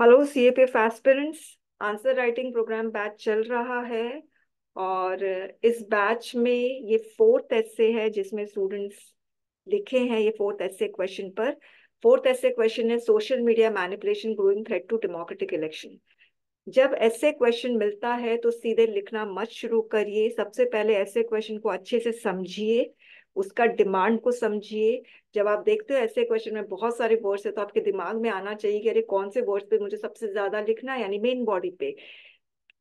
Hello CAPF aspirants. Answer writing program batch चल रहा है। और इस बैच में ये फोर्थ एस्से है जिसमें स्टूडेंट्स लिखे हैं ये फोर्थ एस्से क्वेश्चन पर। फोर्थ एस्से क्वेश्चन है social media manipulation growing threat to democratic election. जब ऐसे क्वेश्चन मिलता है तो सीधे लिखना मत शुरू करिए। सबसे पहले ऐसे क्वेश्चन को अच्छे से समझिए, उसका डिमांड को समझिए। जब आप देखते हो ऐसे क्वेश्चन में बहुत सारे वर्ड्स है तो आपके दिमाग में आना चाहिए कि अरे कौन से वर्ड्स पे मुझे सबसे ज्यादा लिखना है, यानी मेन बॉडी पे।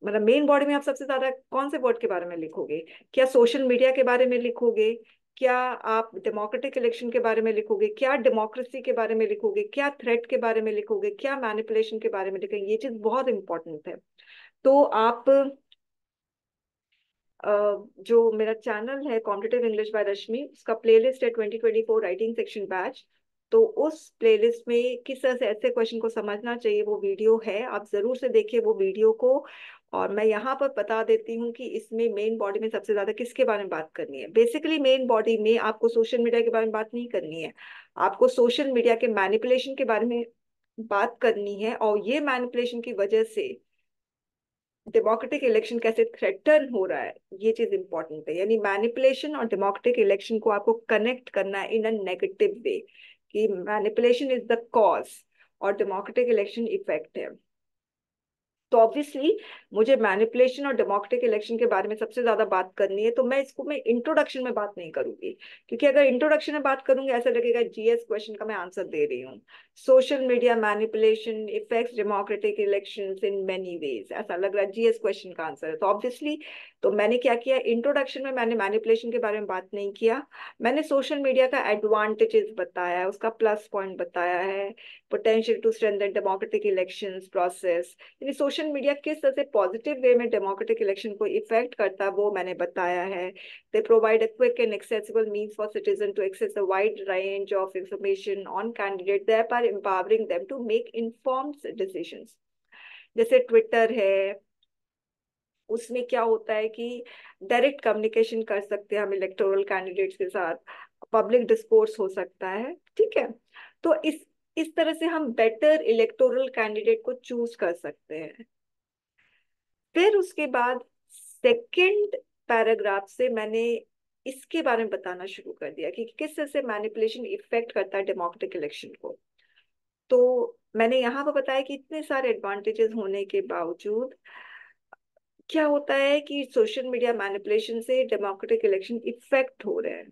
मतलब मेन बॉडी में आप सबसे ज्यादा कौन से वर्ड के बारे में लिखोगे? क्या सोशल मीडिया के बारे में लिखोगे? क्या आप डेमोक्रेटिक इलेक्शन के बारे में लिखोगे? क्या डेमोक्रेसी के बारे में लिखोगे? क्या थ्रेट के बारे में लिखोगे? क्या मैनिपुलेशन के बारे में लिखोगे? ये चीज बहुत इंपॉर्टेंट है। तो आप अ, जो मेरा चैनल है कॉम्पिटिटिव इंग्लिश बाय रश्मि, उसका प्लेलिस्ट है 2024 राइटिंग सेक्शन बैच। तो उस प्लेलिस्ट में किस तरह से ऐसे क्वेश्चन को समझना चाहिए वो वीडियो है, आप जरूर से देखिए वो वीडियो को। और मैं यहाँ पर बता देती हूँ कि इसमें मेन बॉडी में सबसे ज्यादा किसके बारे में बात करनी है। बेसिकली मेन बॉडी में आपको सोशल मीडिया के बारे में बात नहीं करनी है, आपको सोशल मीडिया के मैनिपुलेशन के बारे में बात करनी है। और ये मैनिपुलेशन की वजह से डेमोक्रेटिक इलेक्शन कैसे थ्रेटन हो रहा है, ये चीज इंपॉर्टेंट है। यानी मैनिपुलेशन और डेमोक्रेटिक इलेक्शन को आपको कनेक्ट करना है इन अ नेगेटिव वे, कि मैनिपुलेशन इज द कॉज और डेमोक्रेटिक इलेक्शन इफेक्ट है। तो ऑब्वियसली मुझे मैनिपुलेशन और डेमोक्रेटिक इलेक्शन के बारे में सबसे ज्यादा बात करनी है, तो मैं इंट्रोडक्शन में बात नहीं करूंगी। क्योंकि अगर इंट्रोडक्शन में बात करूंगी ऐसा लगेगा जीएस क्वेश्चन का मैं आंसर दे रही हूँ। Social media manipulation effects democratic elections in many ways, ऐसा लग रहा है जीएस क्वेश्चन का आंसर है। तो ऑब्वियसली तो मैंने क्या किया, इंट्रोडक्शन में मैंने मैनिपुलेशन के बारे में बात नहीं किया। मैंने सोशल मीडिया का एडवांटेजेस बताया है, उसका प्लस पॉइंट बताया है, potential to strengthen democratic elections process, यानी सोशल मीडिया किस तरह से पॉजिटिव वे में डेमोक्रेटिक इलेक्शन को इफेक्ट करता है वो मैंने बताया है। They provide a quick and accessible means for citizen to access a wide range of information on candidate, thereby empowering them to make informed decisions। जैसे ट्विटर है, उसमें क्या होता है कि डायरेक्ट कम्युनिकेशन कर सकते हैं हम इलेक्टोरल कैंडिडेट्स के साथ, पब्लिक डिस्कोर्स हो सकता है, ठीक है। तो इस तरह से हम बेटर इलेक्टोरल कैंडिडेट को चूज कर सकते हैं। फिर उसके बाद सेकंड पैराग्राफ से मैंने इसके बारे में बताना शुरू कर दिया कि किस तरह से मैनिपुलेशन इफेक्ट करता है डेमोक्रेटिक इलेक्शन को। तो मैंने यहाँ पर बताया कि इतने सारे एडवांटेजेस होने के बावजूद क्या होता है कि सोशल मीडिया मैनिपुलेशन से डेमोक्रेटिक इलेक्शन इफेक्ट हो रहे हैं।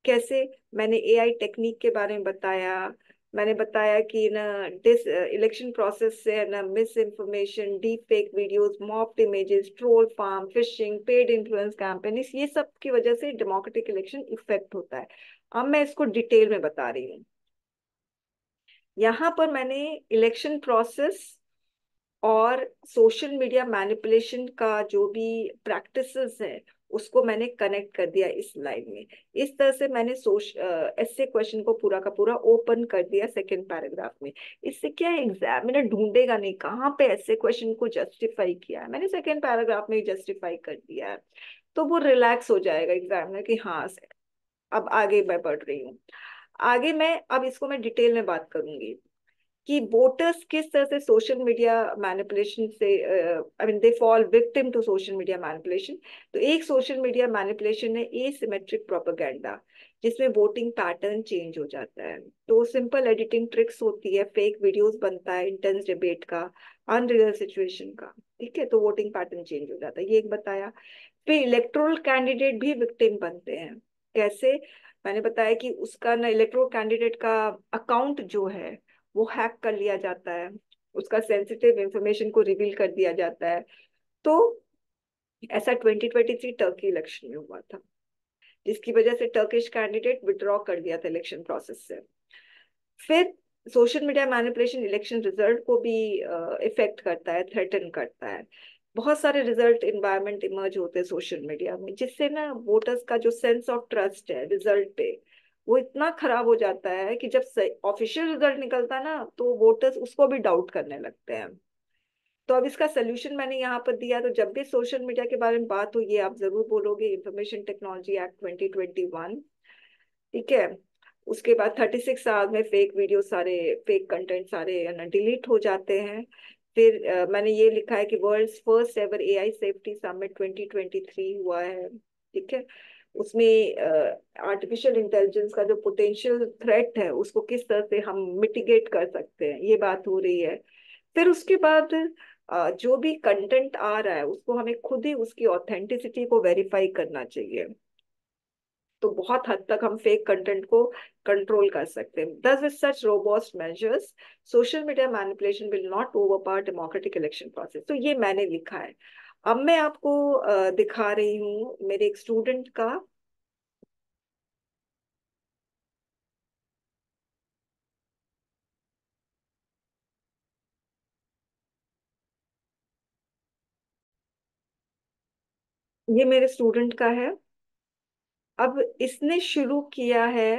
कैसे? मैंने एआई टेक्निक के बारे में बताया। मैंने बताया कि ना डिस इलेक्शन प्रोसेस से ना misinformation, deepfake videos, morphed images, troll farm, phishing, paid influence campaign, ये सब की वजह से डेमोक्रेटिक इलेक्शन इफेक्ट होता है। अब मैं इसको डिटेल में बता रही हूँ। यहाँ पर मैंने इलेक्शन प्रोसेस और सोशल मीडिया मैनिपुलेशन का जो भी प्रैक्टिसेस है उसको मैंने कनेक्ट कर दिया इस लाइन में। इस तरह से मैंने ऐसे क्वेश्चन को पूरा का पूरा ओपन कर दिया सेकंड पैराग्राफ में। इससे क्या है, एग्जामिनर ढूंढेगा नहीं कहाँ पे ऐसे क्वेश्चन को जस्टिफाई किया है, मैंने सेकंड पैराग्राफ में ही जस्टिफाई कर दिया है। तो वो रिलैक्स हो जाएगा एग्जामिनर कि हाँ अब आगे मैं बढ़ रही हूँ। आगे मैं अब इसको मैं डिटेल में बात करूंगी कि वोटर्स किस तरह से सोशल मीडिया मैनिपुलेशन से, I mean they fall victim to social media manipulation. तो एक सोशल मीडिया मैनिपुलेशन है एसिमेट्रिक प्रोपेगेंडा, जिसमें वोटिंग पैटर्न चेंज हो जाता है। तो सिंपल एडिटिंग ट्रिक्स होती है, फेक वीडियोस बनता है इंटेंस डिबेट का, अनरियल सिचुएशन का, ठीक है। तो वोटिंग पैटर्न चेंज हो जाता है, ये एक बताया। फिर इलेक्टोरल कैंडिडेट भी विक्टिम बनते हैं। कैसे? मैंने बताया कि उसका ना इलेक्टोरल कैंडिडेट का अकाउंट जो है वो हैक कर लिया जाता है, उसका सेंसिटिव इंफॉर्मेशन को रिवील कर दिया जाता है। तो ऐसा 2023 टर्की इलेक्शन में हुआ था, जिसकी वजह से टर्किश कैंडिडेट विड्रॉ कर दिया था इलेक्शन प्रोसेस से। फिर social media manipulation election result को भी इफेक्ट करता है, थ्रेटन करता है। बहुत सारे रिजल्ट इन्वायरमेंट इमर्ज होते हैं सोशल मीडिया में, जिससे ना वोटर्स का जो सेंस ऑफ ट्रस्ट है रिजल्ट पे वो इतना खराब हो जाता है कि जब ऑफिशियल रिजल्ट निकलता है ना तो वोटर्स उसको भी डाउट करने लगते हैं। तो अब इसका सोल्यूशन मैंने यहाँ पर दिया। तो जब भी सोशल मीडिया के बारे में बात हो ये आप जरूर बोलोगे इंफॉर्मेशन टेक्नोलॉजी एक्ट 2021, ठीक है। उसके बाद 36 आवर्स में फेक वीडियो सारे, फेक कंटेंट सारे डिलीट हो जाते हैं। फिर मैंने ये लिखा है कि world's first ever AI safety summit 2023 हुआ है, ठीक है। उसमें आर्टिफिशियल इंटेलिजेंस का जो पोटेंशियल थ्रेट है उसको किस तरह से हम मिटिगेट कर सकते हैं, ये बात हो रही है। फिर उसके बाद जो भी कंटेंट आ रहा है उसको हमें खुद ही उसकी ऑथेंटिसिटी को वेरीफाई करना चाहिए। तो बहुत हद तक हम फेक कंटेंट को कंट्रोल कर सकते हैं। दस with such robust measures social media manipulation will not overpower democratic election process. तो ये मैंने लिखा है। अब मैं आपको दिखा रही हूँ मेरे एक स्टूडेंट का। ये मेरे स्टूडेंट का है। अब इसने शुरू किया है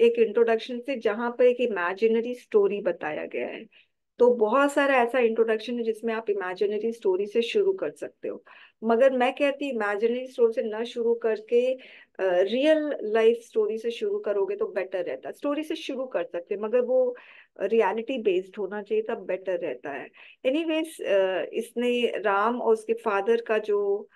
एक इंट्रोडक्शन से जहां पर एक इमेजिनरी स्टोरी बताया गया है। तो बहुत सारा ऐसा इंट्रोडक्शन है जिसमें आप इमेजिनरी स्टोरी से शुरू कर सकते हो, मगर मैं कहती इमेजिनरी स्टोरी से ना शुरू करके रियल लाइफ स्टोरी से शुरू करोगे तो बेटर रहता है। स्टोरी से शुरू कर सकते हैं मगर वो रियलिटी बेस्ड होना चाहिए, तब बेटर रहता है। एनीवेज, इसने राम और उसके फादर का जो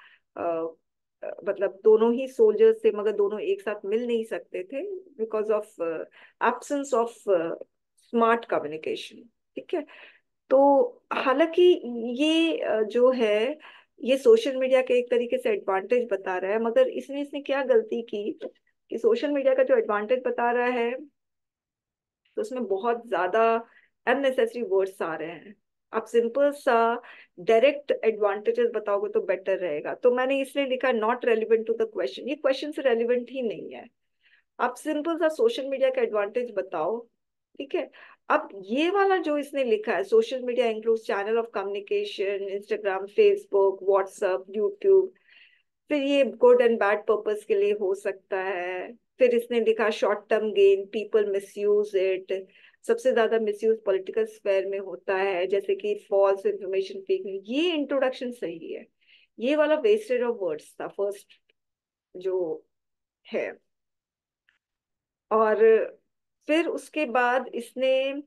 मतलब दोनों ही सोल्जर्स थे मगर दोनों एक साथ मिल नहीं सकते थे because of absence of smart communication, ठीक है। तो हालांकि ये जो है ये सोशल मीडिया के एक तरीके से एडवांटेज बता रहा है, मगर इसने इसने क्या गलती की कि सोशल मीडिया का जो एडवांटेज बता रहा है तो उसमें बहुत ज्यादा अननेसेसरी वर्ड्स आ रहे हैं। आप सिंपल सा डायरेक्ट एडवांटेजेस बताओगे तो बेटर रहेगा। तो मैंने इसलिए लिखा not relevant to the question, ये क्वेश्चन से रेलिवेंट ही नहीं है। आप सिंपल सा सोशल मीडिया का एडवांटेज बताओ, ठीक है। अब ये वाला जो इसने लिखा है social media includes channel of communication, Instagram, Facebook, WhatsApp, YouTube. फिर ये गुड एंड बैड पर्पस के लिए हो सकता है। फिर इसने लिखा short term gain, people misuse it. सबसे ज्यादा मिसयूज पॉलिटिकल स्फेयर में होता है, जैसे कि फॉल्स इंफॉर्मेशन, फेक न्यूज। ये इंट्रोडक्शन सही है। ये वाला वेस्टेज ऑफ वर्ड्स था फर्स्ट जो है। और फिर उसके बाद इसने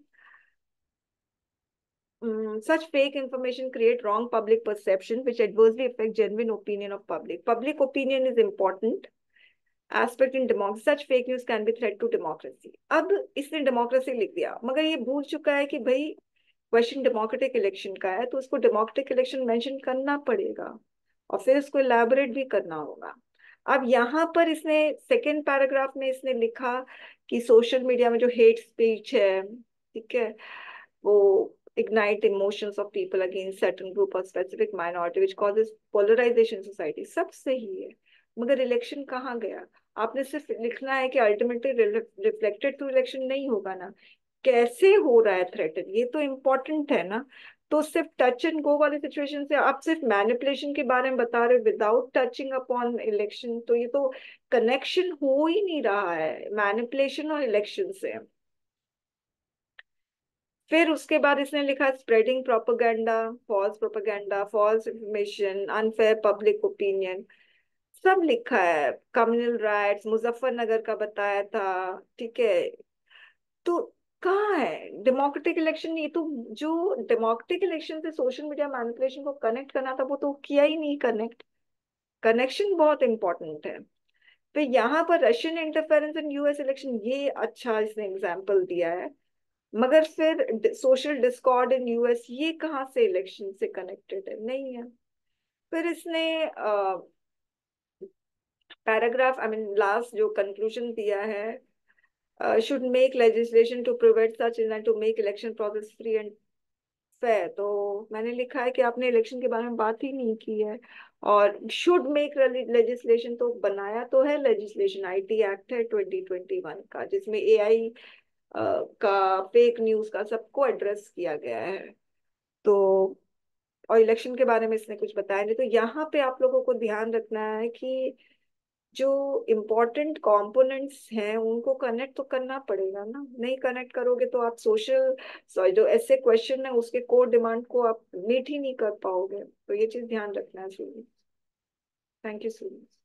such fake information create wrong public perception which adversely affect genuine opinion of public. Public opinion is important aspect in democracy. Such fake news can be threat to democracy. अब इसने डेमोक्रेसी लिख दिया मगर ये भूल चुका है कि भाई क्वेश्चन डेमोक्रेटिक इलेक्शन का है तो उसको डेमोक्रेटिक इलेक्शन मेंशन करना पड़ेगा और फिर उसको इलेबोरेट भी करना होगा। अब यहाँ पर इसने सेकेंड पैराग्राफ में इसने लिखा कि सोशल मीडिया में जो हेट स्पीच है, ठीक है, वो ignite emotions of people against certain group or specific minority which causes polarization in society। सब सही है मगर इलेक्शन कहाँ गया? आपने सिर्फ लिखना है कि अल्टीमेटली रिफ्लेक्टेड थ्रू इलेक्शन, नहीं होगा ना। कैसे हो रहा है थ्रेटन, ये तो इम्पोर्टेंट है ना। तो सिर्फ टच एंड गो वाली सिचुएशन से आप सिर्फ मैनिपुलेशन के बारे में बता रहे हो विदाउट टचिंग अपॉन इलेक्शन, तो ये तो कनेक्शन हो ही नहीं रहा है मैनिपुलेशन और इलेक्शन से। फिर उसके बाद इसने लिखा spreading propaganda, false information, unfair public opinion, सब लिखा है। कम्युनल राइट्स मुजफ्फरनगर का बताया था, ठीक है। तो कहाँ है डेमोक्रेटिक इलेक्शन? ये तो जो डेमोक्रेटिक इलेक्शन से सोशल मीडिया मैनिपुलेशन को कनेक्ट करना था वो तो किया ही नहीं कनेक्ट। कनेक्शन बहुत इंपॉर्टेंट है। फिर यहाँ पर Russian interference in US election, ये अच्छा इसने एग्जाम्पल दिया है, मगर फिर सोशल डिस्कॉर्ड इन यूएस ये कहाँ से इलेक्शन से कनेक्टेड है? नहीं है। फिर इसने पैराग्राफ आई मीन लास्ट जो कंक्लूजन दिया है, should make legislation to prevent such in to make election process free and fair. तो मैंने लिखा है कि आपने इलेक्शन के बारे में बात ही नहीं की है। और शुड मेक लेजिस्लेशन तो बनाया तो है, लेजिस्लेशन आईटी एक्ट है 2021 का जिसमें एआई का, फेक न्यूज का, सबको एड्रेस किया गया है। तो और इलेक्शन के बारे में इसने कुछ बताया नहीं। तो यहाँ पे आप लोगों को ध्यान रखना है कि जो इम्पोर्टेंट कंपोनेंट्स हैं उनको कनेक्ट तो करना पड़ेगा ना। नहीं कनेक्ट करोगे तो आप सोशल, सॉरी, जो ऐसे क्वेश्चन है उसके कोर डिमांड को आप मीट ही नहीं कर पाओगे। तो ये चीज ध्यान रखना चाहिए। Thank you so much.